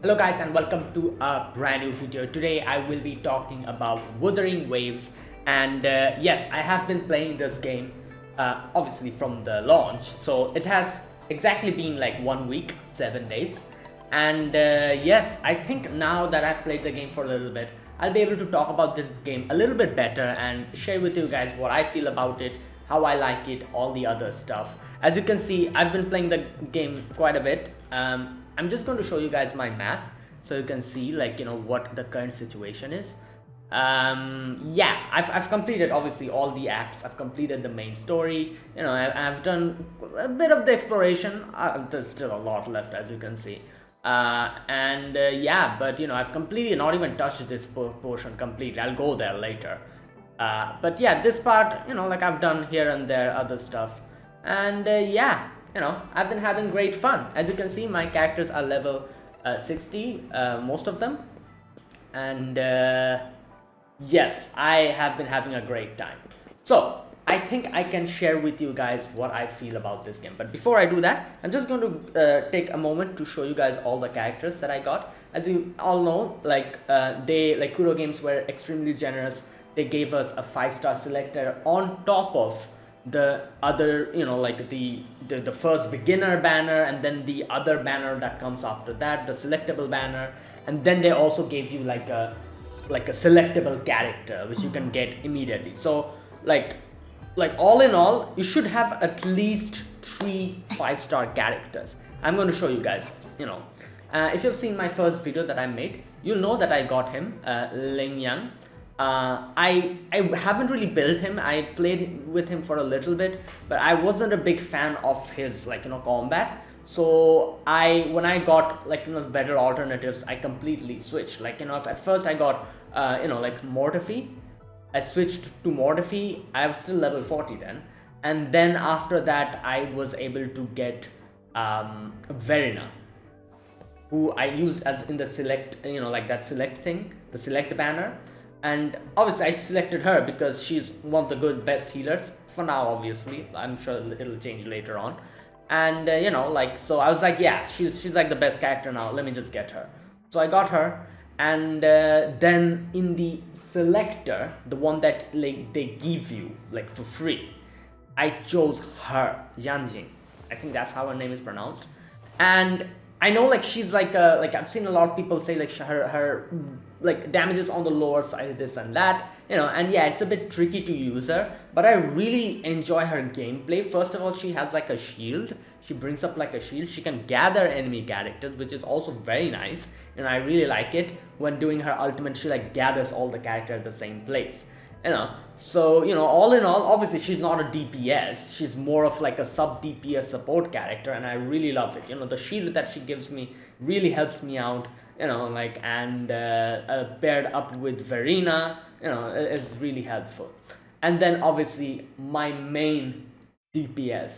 Hello guys and welcome to a brand new video. Today I will be talking about Wuthering Waves and yes, I have been playing this game obviously from the launch. So it has exactly been like 1 week, 7 days, and yes, I think now that I've played the game for a little bit, I'll be able to talk about this game a little bit better and share with you guys what I feel about it, how I like it, all the other stuff. As you can see, I've been playing the game quite a bit. I'm just going to show you guys my map so you can see what the current situation is. Yeah, I've completed obviously all the acts. I've completed the main story. I've done a bit of the exploration. There's still a lot left, as you can see. And yeah, but I've completely not even touched this portion completely. I'll go there later. But yeah, this part, I've done here and there other stuff. And yeah, I've been having great fun. As you can see, my characters are level 60, most of them. And yes, I have been having a great time. So I think I can share with you guys what I feel about this game. But before I do that, I'm just going to take a moment to show you guys all the characters that I got. As you all know, Kuro Games were extremely generous. They gave us a 5-star selector on top of the other, the first beginner banner, and then the other banner that comes after that, the selectable banner. And then they also gave you like a selectable character which you can get immediately. So like all in all, you should have at least 3 5-star characters. I'm going to show you guys. If you've seen my first video that I made, you'll know that I got him, Ling Yang. I haven't really built him. I played with him for a little bit, but I wasn't a big fan of his combat. So when I got better alternatives, I completely switched. At first I got Mortifi. I switched to Mortifi. I was still level 40 then, and then after that I was able to get Verina, who I used as in the select, that select thing, the select banner. And obviously I selected her because she's one of the best healers for now. Obviously, I'm sure it'll change later on. And so I was like, yeah, she's like the best character now, let me just get her. So I got her. And then in the selector, the one that they give you for free, I chose her, Yanjing. I think that's how her name is pronounced. And I know she's I've seen a lot of people say her damages on the lower side, this and that, and yeah, it's a bit tricky to use her, but I really enjoy her gameplay. First of all, she has a shield. She brings up a shield. She can gather enemy characters, which is also very nice, and I really like it. When doing her ultimate, she gathers all the characters at the same place. So all in all, obviously she's not a DPS. She's more of a sub DPS support character, and I really love it. The shield that she gives me really helps me out. And paired up with Verina, is really helpful. And then obviously my main DPS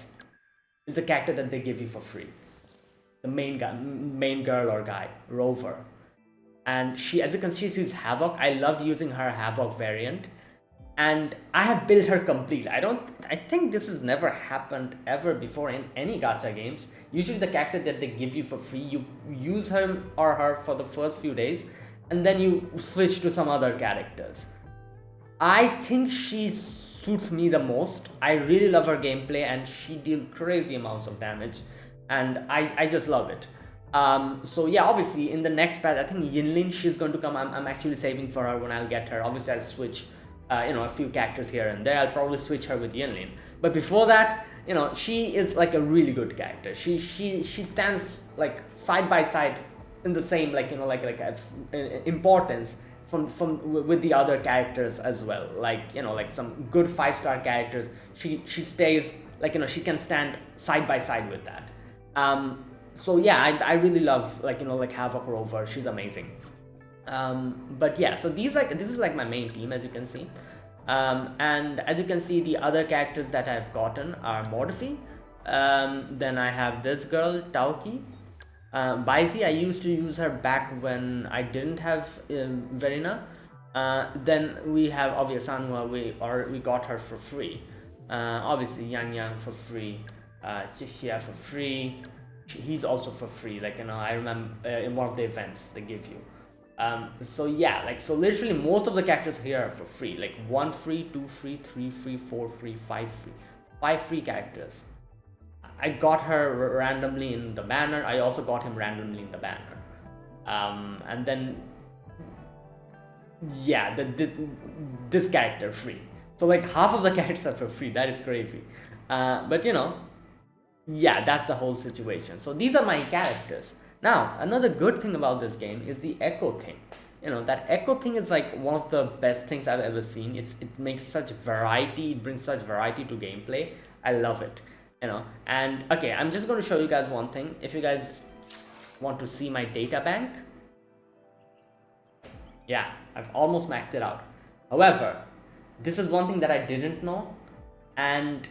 is a character that they give you for free. The main girl or guy, Rover. And she, as you can see, she's Havoc. I love using her Havoc variant. And I have built her complete. I think this has never happened ever before in any gacha games. Usually the character that they give you for free, you use him or her for the first few days, and then you switch to some other characters. I think she suits me the most. I really love her gameplay, and she deals crazy amounts of damage, and I just love it. So yeah, obviously in the next patch, I think Yinlin, she's going to come. I'm actually saving for her when I'll get her. Obviously I'll switch a few characters here and there. I'll probably switch her with Yinlin. But before that, she is a really good character. She stands side by side in the same importance from with the other characters as well. Some good 5-star characters. She stays she can stand side by side with that. So yeah, I really love Havoc Rover. She's amazing. But yeah, so this is my main team, as you can see. And as you can see, the other characters that I've gotten are Mortifi. Then I have this girl, Tauki. Baizi, I used to use her back when I didn't have Verina. Then we have obviously Sanwa, we got her for free. Obviously Yang Yang for free, Jixia for free, he's also for free, like, I remember in one of the events they give you. So yeah, like, so literally most of the characters here are for free, like 1 free, 2 free, 3 free, 4 free, 5 free, 5 free characters. I got her randomly in the banner. I also got him randomly in the banner. And then yeah, this character free. So like half of the characters are for free. That is crazy. But yeah, that's the whole situation. So these are my characters. Now, another good thing about this game is the echo thing. That echo thing is like one of the best things I've ever seen. It makes such variety, it brings such variety to gameplay. I love it. And okay, I'm just going to show you guys one thing. If you guys want to see my data bank, yeah, I've almost maxed it out. However, this is one thing that I didn't know, and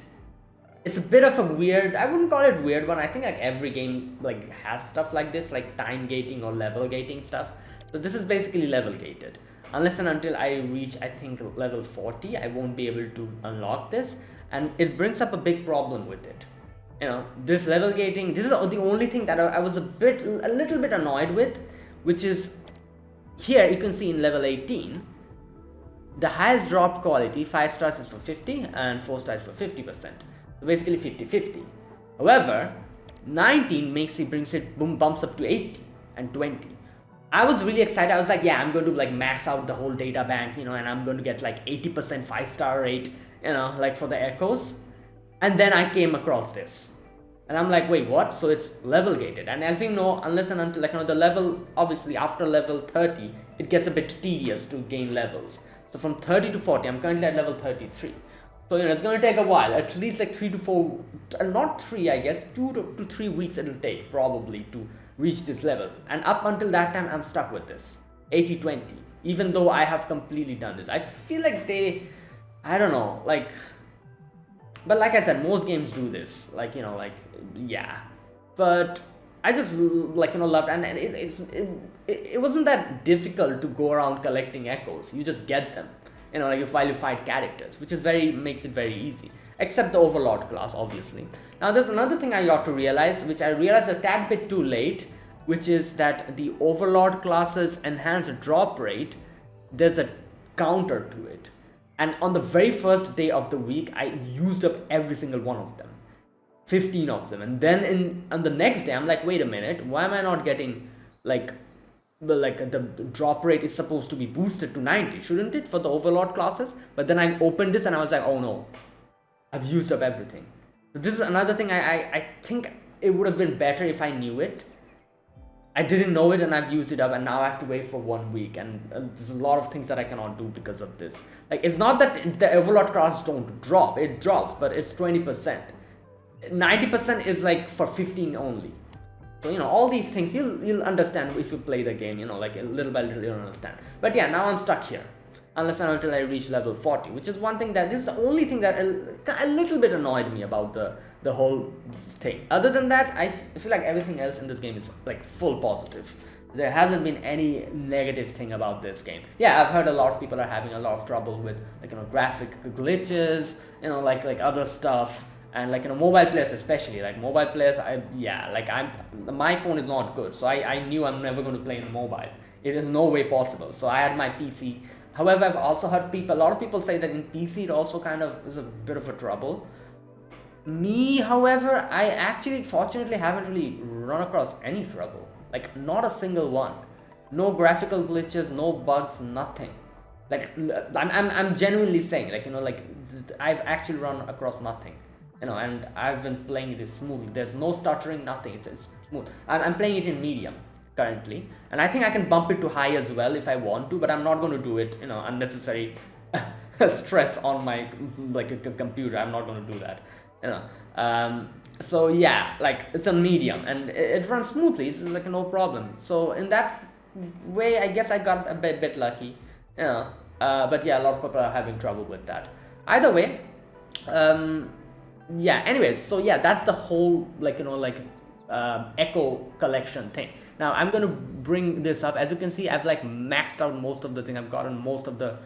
it's a bit of a weird, I wouldn't call it weird one. I think like every game like has stuff like this, like time gating or level gating stuff. So this is basically level gated. Unless and until I reach, I think, level 40, I won't be able to unlock this, and it brings up a big problem with it. This level gating, this is the only thing that I was a little bit annoyed with, which is here you can see in level 18, the highest drop quality, 5 stars is for 50 and 4 stars for 50%. So basically 50-50. However, 19 brings it bumps up to 80 and 20. I was really excited. I was like, yeah, I'm going to like max out the whole data bank, and I'm going to get like 80% 5-star rate, like for the echoes. And then I came across this. And I'm like, wait, what? So it's level gated. And as you know, unless and until, like, the level, obviously after level 30, it gets a bit tedious to gain levels. So from 30 to 40, I'm currently at level 33. So, it's going to take a while, at least like 3 to 4, not 3, I guess, 2 to 3 weeks it'll take probably to reach this level. And up until that time, I'm stuck with this 80-20, even though I have completely done this. I feel like I don't know, like, but like I said, most games do this, like, yeah. But I just, like, loved, and it wasn't that difficult to go around collecting echoes. You just get them. Like while you fight characters, which is makes it very easy, except the Overlord class, obviously. Now there's another thing I got to realize, which I realized a tad bit too late, which is that the Overlord class's enhanced drop rate, there's a counter to it. And on the very first day of the week, I used up every single one of them, 15 of them. And then on the next day, I'm like, wait a minute, why am I not getting like the drop rate is supposed to be boosted to 90, shouldn't it, for the Overlord classes? But then I opened this and I was like, oh no, I've used up everything. So this is another thing. I think it would have been better if I knew it. I didn't know it and I've used it up, and now I have to wait for 1 week, and there's a lot of things that I cannot do because of this. Like, it's not that the Overlord classes don't drop, it drops, but it's 20%. 90% is like for 15 only. So, all these things you'll understand if you play the game, like little by little you'll understand. But yeah, now I'm stuck here. Unless and until I reach level 40, which is one thing this is the only thing that a little bit annoyed me about the whole thing. Other than that, I feel like everything else in this game is like full positive. There hasn't been any negative thing about this game. Yeah, I've heard a lot of people are having a lot of trouble with, like, graphic glitches, like other stuff. And like, mobile players especially, like mobile players, my phone is not good, so I knew I'm never going to play in mobile. It is no way possible. So I had my PC. However, I've also heard a lot of people say that in PC it also kind of is a bit of a trouble. Me, however, I actually fortunately haven't really run across any trouble. Like, not a single one. No graphical glitches, no bugs, nothing. Like, I'm genuinely saying, like, I've actually run across nothing. And I've been playing this smoothly. There's no stuttering, nothing. It's smooth. I'm playing it in medium currently, and I think I can bump it to high as well if I want to, but I'm not going to do it, unnecessary stress on my computer. I'm not going to do that, so yeah, like, it's a medium and it runs smoothly. It's like no problem. So in that way, I guess I got a bit lucky, but yeah, a lot of people are having trouble with that. Either way, yeah, anyways, so yeah, that's the whole echo collection thing. Now I'm going to bring this up. As you can see, I've like maxed out most of the thing. I've gotten most of the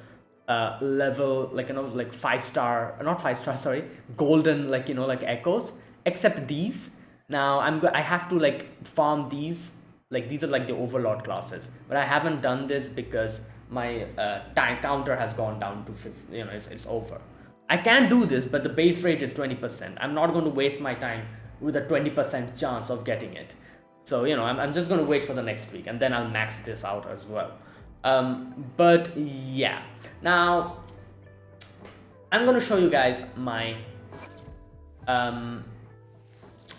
level, like 5-star, not 5-star, sorry, golden, echoes, except these. Now I have to like farm these, like these are like the overlord classes, but I haven't done this because my time counter has gone down to 50, you know, it's over. I can do this, but the base rate is 20%. I'm not going to waste my time with a 20% chance of getting it. So, you know, I'm just going to wait for the next week and then I'll max this out as well. But yeah, now I'm going to show you guys my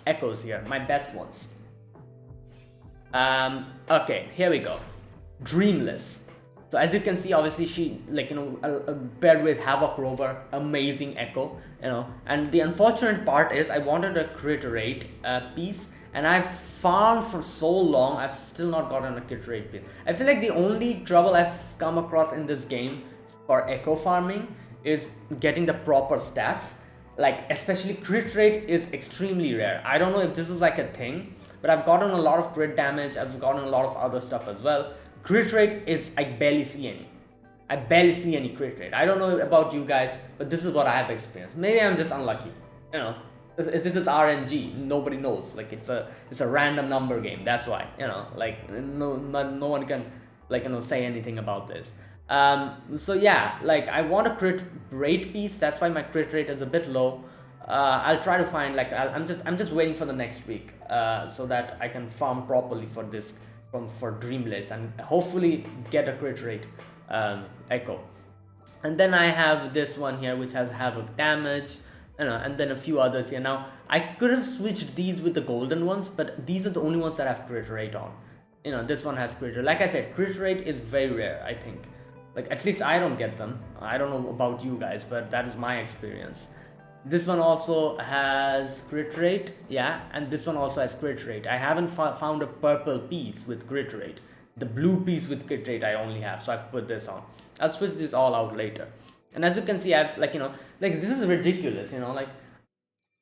echoes here, my best ones. Okay, here we go. Dreamless. So as you can see, obviously she, like, you know, paired with Havoc Rover, amazing echo, you know. And the unfortunate part is I wanted a crit rate piece, and I've farmed for so long, I've still not gotten a crit rate piece. I feel like the only trouble I've come across in this game for echo farming is getting the proper stats. Like, especially crit rate is extremely rare. I don't know if this is like a thing, but I've gotten a lot of crit damage, I've gotten a lot of other stuff as well. Crit rate is, I barely see any. I barely see any crit rate. I don't know about you guys, but this is what I have experienced. Maybe I'm just unlucky, you know. This is RNG. Nobody knows. Like, it's a random number game. That's why, you know, like no one can, like, you know, say anything about this. So yeah, like I want a crit rate piece. That's why my crit rate is a bit low. I'll try to find, like, I'm just waiting for the next week, so that I can farm properly for this, for Dreamless, and hopefully get a crit rate echo. And then I have this one here which has Havoc damage, you know, and then a few others here. Now I could have switched these with the golden ones, but these are the only ones that have crit rate on. You know, this one has crit rate. Like I said, crit rate is very rare, I think. Like, at least I don't get them. I don't know about you guys, but that is my experience. This one also has crit rate, yeah, and this one also has crit rate. I haven't found a purple piece with crit rate. The blue piece with crit rate I only have, so I've put this on. I'll switch this all out later. And as you can see, I've, like, you know, like, this is ridiculous, you know, like,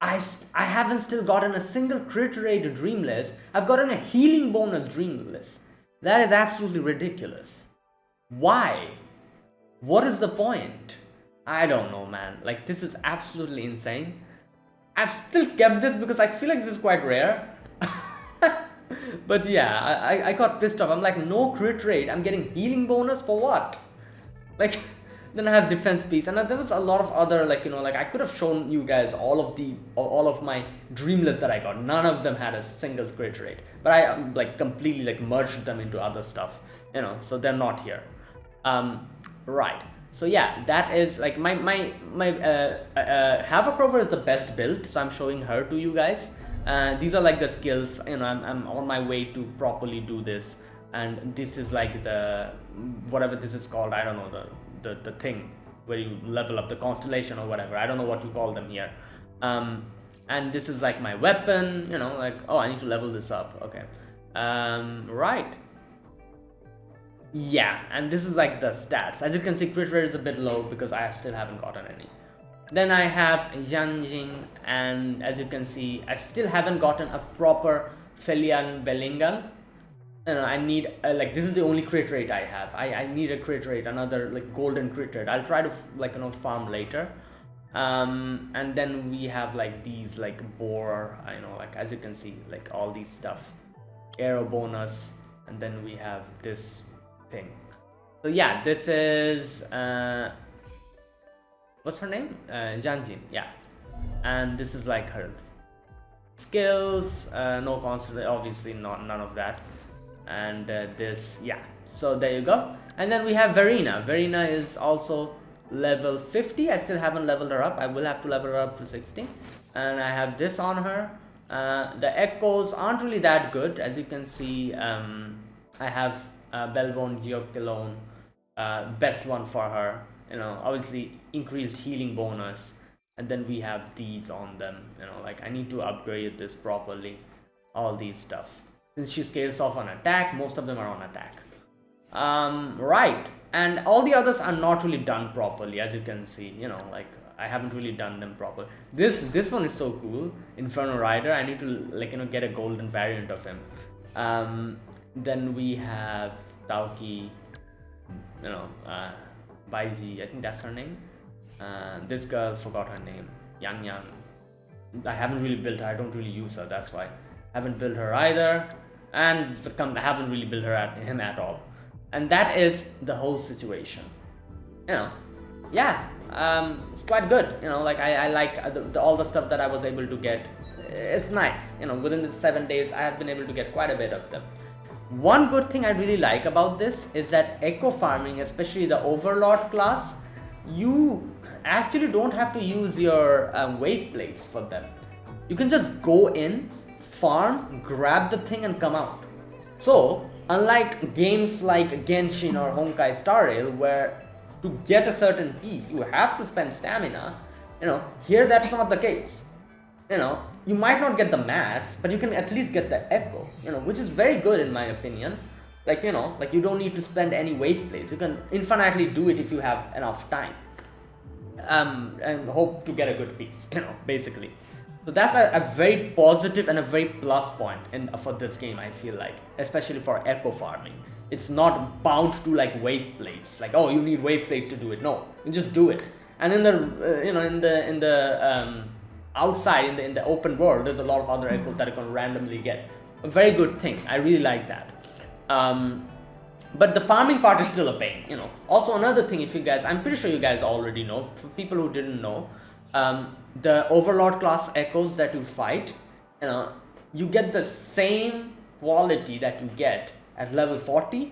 I haven't still gotten a single crit rate Dreamless. I've gotten a healing bonus Dreamless. That is absolutely ridiculous. Why? What is the point? I don't know, man. Like, this is absolutely insane. I've still kept this because I feel like this is quite rare. But yeah, I got pissed off. I'm like, no crit rate. I'm getting healing bonus for what? Like, then I have defense piece, and there was a lot of other, like, you know, like, I could have shown you guys all of my Dreamless that I got. None of them had a single crit rate, but I like completely like merged them into other stuff, you know, so they're not here. Right. So yeah, that is like my Havoc Rover is the best build, so I'm showing her to you guys. These are like the skills, you know. I'm on my way to properly do this, and this is like the, whatever this is called, I don't know, the thing where you level up the constellation or whatever. I don't know what you call them here. And this is like my weapon, you know, like, oh, I need to level this up. Okay. Right. Yeah, and this is like the stats. As you can see, crit rate is a bit low because I still haven't gotten any. Then I have Yanjing, and as you can see, I still haven't gotten a proper Felian Belingal. You know, I need, like, this is the only crit rate I have. I need a crit rate, another like golden crit rate. I'll try to, like, you know, farm later. And then we have like these, like, boar, you know, like, as you can see, like, all these stuff, arrow bonus, and then we have this thing. So yeah, this is what's her name? Janjin, yeah. And this is like her skills, no constant, obviously none of that. And this, yeah, so there you go. And then we have Verena. Verena is also level 50. I still haven't leveled her up. I will have to level her up to 60. And I have this on her. The echoes aren't really that good. As you can see, I have Belbone Geocalone, best one for her. You know, obviously increased healing bonus. And then we have these on them. You know, like, I need to upgrade this properly. All these stuff. Since she scales off on attack, most of them are on attack. Right. And all the others are not really done properly, as you can see. You know, like, I haven't really done them properly. This one is so cool, Inferno Rider. I need to, like, you know, get a golden variant of him. Then we have Tauki, you know, Baiji, I think that's her name. This girl, forgot her name, Yang Yang. I haven't really built her. I don't really use her. That's why. Haven't built her either, and I haven't really built him at all. And that is the whole situation. You know, yeah, it's quite good. You know, like I like all the stuff that I was able to get. It's nice. You know, within the 7 days, I have been able to get quite a bit of them. One good thing I really like about this is that echo farming, especially the Overlord class, you actually don't have to use your wave plates for them. You can just go in, farm, grab the thing and come out. So unlike games like Genshin or Honkai Star Rail, where to get a certain piece you have to spend stamina, you know, here that's not the case. You know, you might not get the mats, but you can at least get the echo, you know, which is very good in my opinion. Like, you know, like you don't need to spend any wave plates. You can infinitely do it if you have enough time. And hope to get a good piece, you know, basically. So that's a very positive and a very plus point for this game, I feel like, especially for echo farming. It's not bound to like wave plates, like, oh, you need wave plates to do it. No, you just do it. And in the you know, in the outside in the open world, there's a lot of other echoes that you can randomly get. A very good thing. I really like that. But the farming part is still a pain, you know. Also, another thing, if you guys, I'm pretty sure you guys already know, for people who didn't know, the Overlord class echoes that you fight, you know, you get the same quality that you get at level 40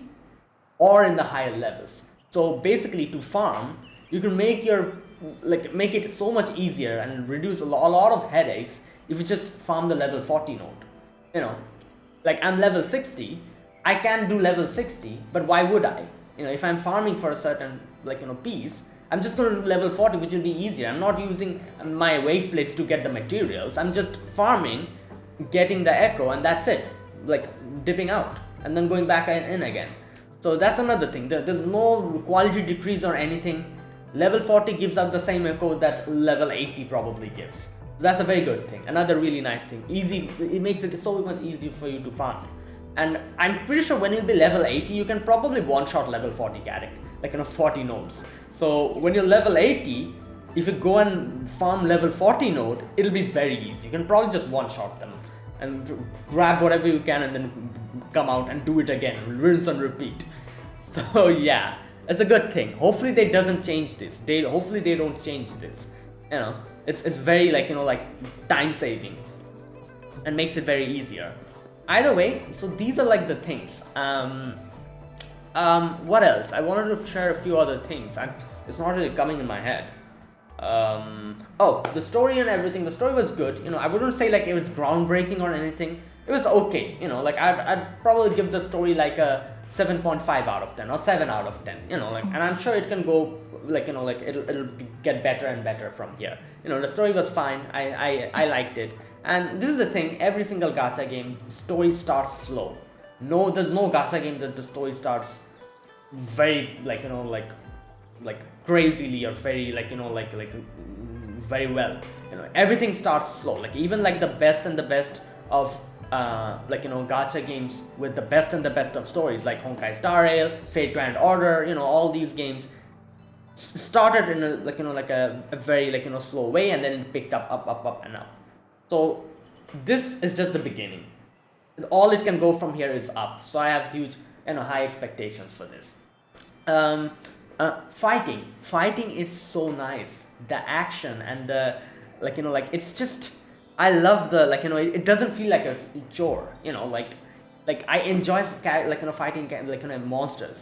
or in the higher levels. So basically, to farm, you can make it so much easier and reduce a lot of headaches if you just farm the level 40 node. You know, like I'm level 60. I can do level 60, but why would I? You know, if I'm farming for a certain, like, you know, piece, I'm just going to do level 40, which will be easier. I'm not using my wave plates to get the materials. I'm just farming, getting the echo, and that's it. Like, dipping out, and then going back in again. So that's another thing. There's no quality decrease or anything. Level 40 gives out the same echo that level 80 probably gives. That's a very good thing. Another really nice thing. Easy, it makes it so much easier for you to farm. And I'm pretty sure when you'll be level 80, you can probably one-shot level 40 character, like, you know, 40 nodes. So when you're level 80, if you go and farm level 40 node, it'll be very easy. You can probably just one-shot them and grab whatever you can and then come out and do it again, rinse and repeat. So yeah, it's a good thing. Hopefully they doesn't change this. Hopefully they don't change this. You know, it's very, like, you know, like time saving and makes it very easier. Either way, so these are like the things. What else? I wanted to share a few other things. It's not really coming in my head. Oh, the story and everything. The story was good. You know, I wouldn't say like it was groundbreaking or anything. It was okay. You know, like I'd probably give the story like a 7.5 out of 10 or 7 out of 10. You know, like, and I'm sure it can go, like, you know, like it'll get better and better from here. You know, the story was fine. I liked it. And this is the thing, every single gacha game, story starts slow. No, there's no gacha game that the story starts very, like, you know, like crazily or very, like, you know, like very well. You know, everything starts slow. Like, even like the best and the best of like, you know, gacha games with the best and the best of stories, like Honkai Star Rail, Fate Grand Order, you know, all these games started in a, like, you know, like a very, like, you know, slow way, and then it picked up and up. So this is just the beginning. All it can go from here is up. So I have huge, you know, high expectations for this. Fighting is so nice. The action and the, like, you know, like, it's just, I love the, like, you know, it doesn't feel like a chore. You know, like I enjoy, like, you know, fighting, like, you know, monsters.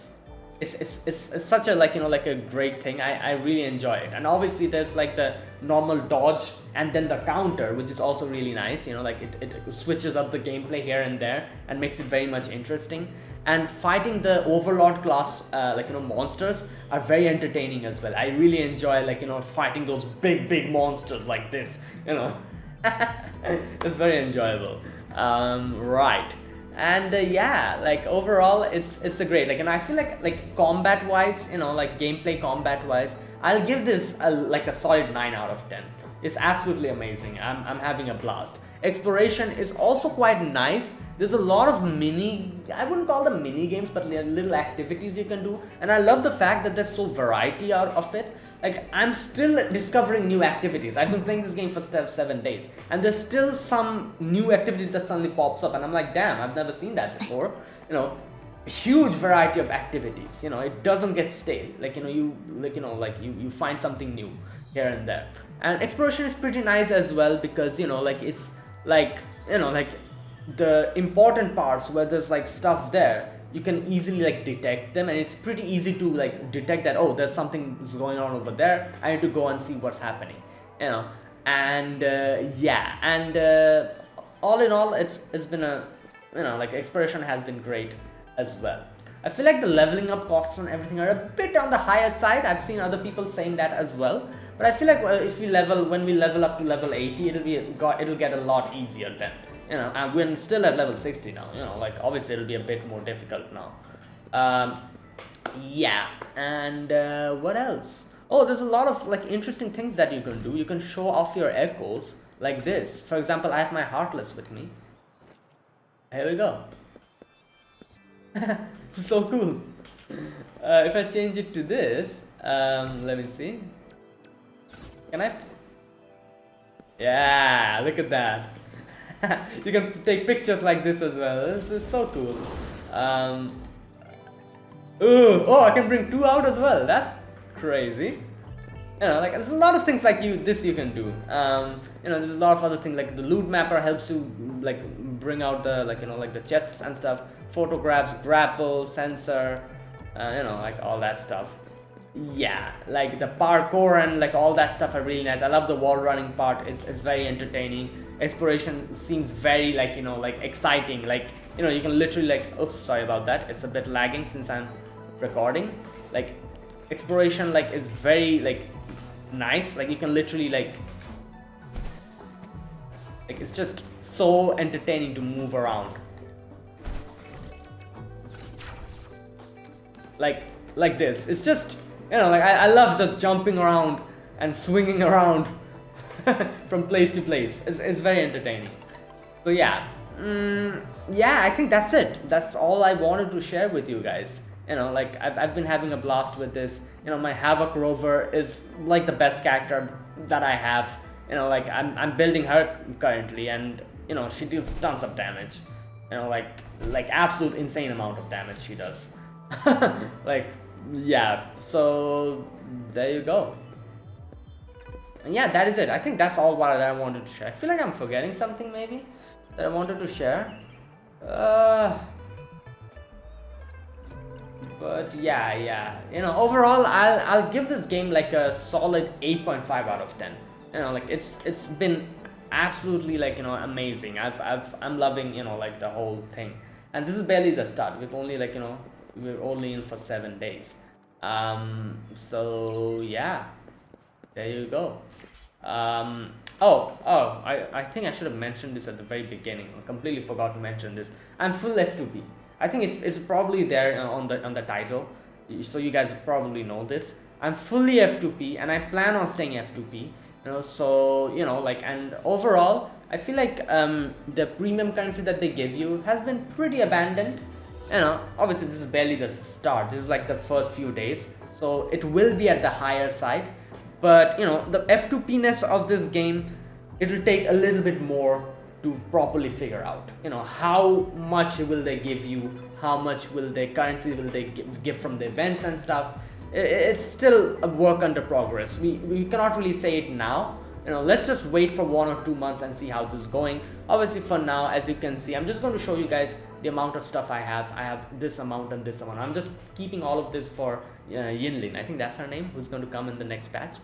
It's such a, like, you know, like a great thing. I really enjoy it. And obviously there's like the normal dodge and then the counter, which is also really nice. You know, like it switches up the gameplay here and there and makes it very much interesting. And fighting the Overlord class, like, you know, monsters are very entertaining as well. I really enjoy, like, you know, fighting those big monsters like this, you know. It's very enjoyable. Right. And yeah, like, overall it's a great, like, and I feel like combat wise, you know, like gameplay combat wise, I'll give this like a solid 9 out of 10. It's absolutely amazing. I'm having a blast. Exploration is also quite nice. There's a lot of I wouldn't call them mini games, but little activities you can do, and I love the fact that there's so variety out of it. like I'm still discovering new activities. I've been playing this game for 7 days, and there's still some new activity that suddenly pops up, and I'm like, damn, I've never seen that before. You know, huge variety of activities. You know, it doesn't get stale. Like, you know, you find something new here and there. And exploration is pretty nice as well, because, you know, like it's like, you know, like the important parts where there's like stuff there, you can easily like detect them, and it's pretty easy to like detect that, oh, there's something going on over there, I need to go and see what's happening, you know. And yeah, and all in all, it's been a, you know, like exploration has been great as well. I feel like the leveling up costs and everything are a bit on the higher side. I've seen other people saying that as well, but I feel like if when we level up to level 80, it'll get a lot easier then. You know, and we're still at level 60 now. You know, like obviously it'll be a bit more difficult now. Yeah, and what else? Oh, there's a lot of like interesting things that you can do. You can show off your echoes like this. For example, I have my Heartless with me. Here we go. So cool. If I change it to this, let me see. Can I? Yeah, look at that. You can take pictures like this as well. This is so cool. Ooh, oh, I can bring 2 out as well. That's crazy. You know, like there's a lot of things like this you can do. You know, there's a lot of other things like the loot mapper helps you like bring out the, like, you know, like the chests and stuff. Photographs, grapple, sensor, you know, like all that stuff. Yeah, like the parkour and like all that stuff are really nice. I love the wall running part. It's very entertaining. Exploration seems very, like, you know, like exciting. Like, you know, you can literally like, oops, sorry about that. It's a bit lagging since I'm recording. Like exploration like is very like nice. Like you can literally like it's just so entertaining to move around. Like this. It's just, you know, like I love just jumping around and swinging around from place to place. It's very entertaining. So yeah, yeah, I think that's it. That's all I wanted to share with you guys. You know, like I've been having a blast with this. You know, my Havoc Rover is like the best character that I have. You know, like I'm building her currently, and you know, she deals tons of damage. You know, like absolute insane amount of damage she does. Like, yeah, so there you go. And yeah, that is it. I think that's all what I wanted to share. I feel like I'm forgetting something maybe that I wanted to share. But yeah, you know, overall I'll give this game like a solid 8.5 out of 10. You know, like it's been absolutely, like, you know, amazing. I'm loving, you know, like the whole thing. And this is barely the start. We've only, like, you know, we're only in for 7 days. So yeah, there you go. I think I should have mentioned this at the very beginning. I completely forgot to mention this. I'm full F2P. I think it's probably there on the title, so you guys probably know this. I'm fully F2P, and I plan on staying F2P. You know, so, you know, like, and overall I feel like the premium currency that they give you has been pretty abandoned. You know, obviously this is barely the start. This is like the first few days, so it will be at the higher side. But you know, the F2P-ness of this game, it will take a little bit more to properly figure out. You know, how much will they give you? How much will they currency will they give from the events and stuff? It's still a work under progress. We cannot really say it now. You know, let's just wait for 1 or 2 months and see how this is going. Obviously, for now, as you can see, I'm just going to show you guys the amount of stuff I have. I have this amount and this amount. I'm just keeping all of this for Yinlin. I think that's her name, who's going to come in the next batch.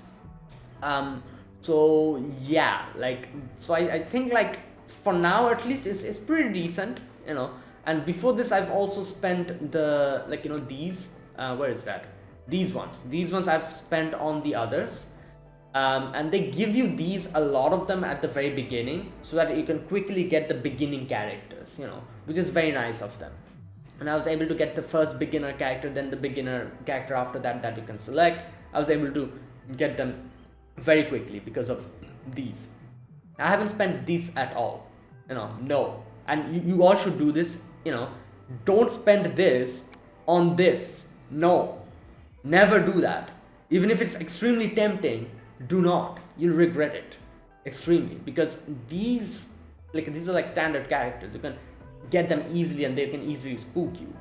So yeah, like, so I think, like, for now at least it's pretty decent, you know. And before this, I've also spent the, like, you know, these where is that, these ones I've spent on the others. And they give you these, a lot of them, at the very beginning, so that you can quickly get the beginning characters, you know, which is very nice of them. And I was able to get the first beginner character, then the beginner character after that you can select. I was able to get them very quickly because of these. I haven't spent these at all, you know, no. And you all should do this, you know. Don't spend this on this. No, never do that. Even if it's extremely tempting, do not. You'll regret it extremely, because these are like standard characters. You can get them easily and they can easily spook you.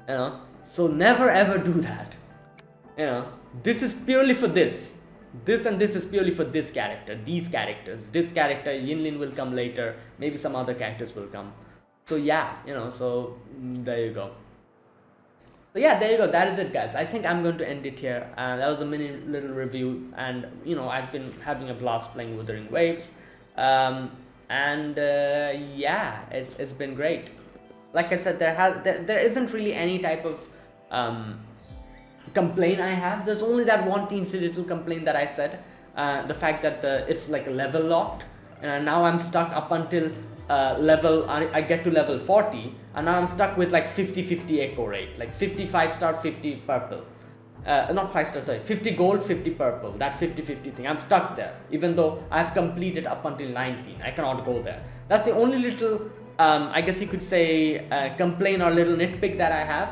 You know, so never ever do that. You know, this is purely for this. This and this is purely for this character, these characters. This character, Yinlin, will come later. Maybe some other characters will come. So yeah, you know, so there you go. So yeah, there you go. That is it, guys. I think I'm going to end it here. That was a mini little review, and you know, I've been having a blast playing Wuthering Waves, and yeah, it's been great. Like I said, there isn't really any type of complaint I have. There's only that one teensy little complaint that I said, the fact that it's like level locked, and now I'm stuck up until I get to level 40, and now I'm stuck with like 50-50 echo rate, like 55 star, 50 purple. Not 5 star, sorry, 50 gold, 50 purple, that 50-50 thing. I'm stuck there, even though I've completed up until 19. I cannot go there. That's the only little, I guess you could say, complaint or little nitpick that I have.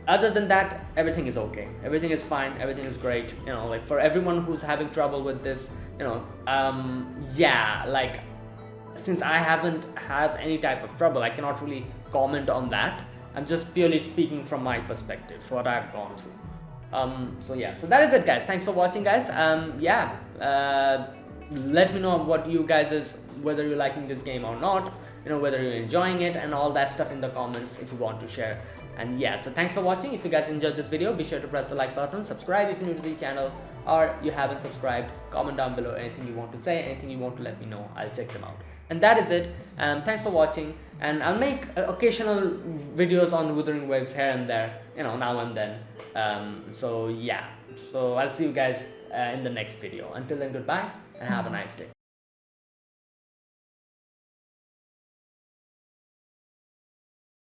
Other than that, everything is okay. Everything is fine. Everything is great. You know, like for everyone who's having trouble with this, you know, yeah, like since I haven't had any type of trouble, I cannot really comment on that. I'm just purely speaking from my perspective, what I've gone through. So yeah, so that is it, guys. Thanks for watching, guys. Yeah, let me know what you guys is, whether you're liking this game or not, you know, whether you're enjoying it and all that stuff in the comments if you want to share. And yeah, so thanks for watching. If you guys enjoyed this video, be sure to press the like button, subscribe if you're new to the channel, or you haven't subscribed. Comment down below anything you want to say, anything you want to let me know. I'll check them out. And that is it. Thanks for watching, and I'll make occasional videos on Wuthering Waves here and there, you know, now and then. So yeah, so I'll see you guys in the next video. Until then, goodbye and have a nice day.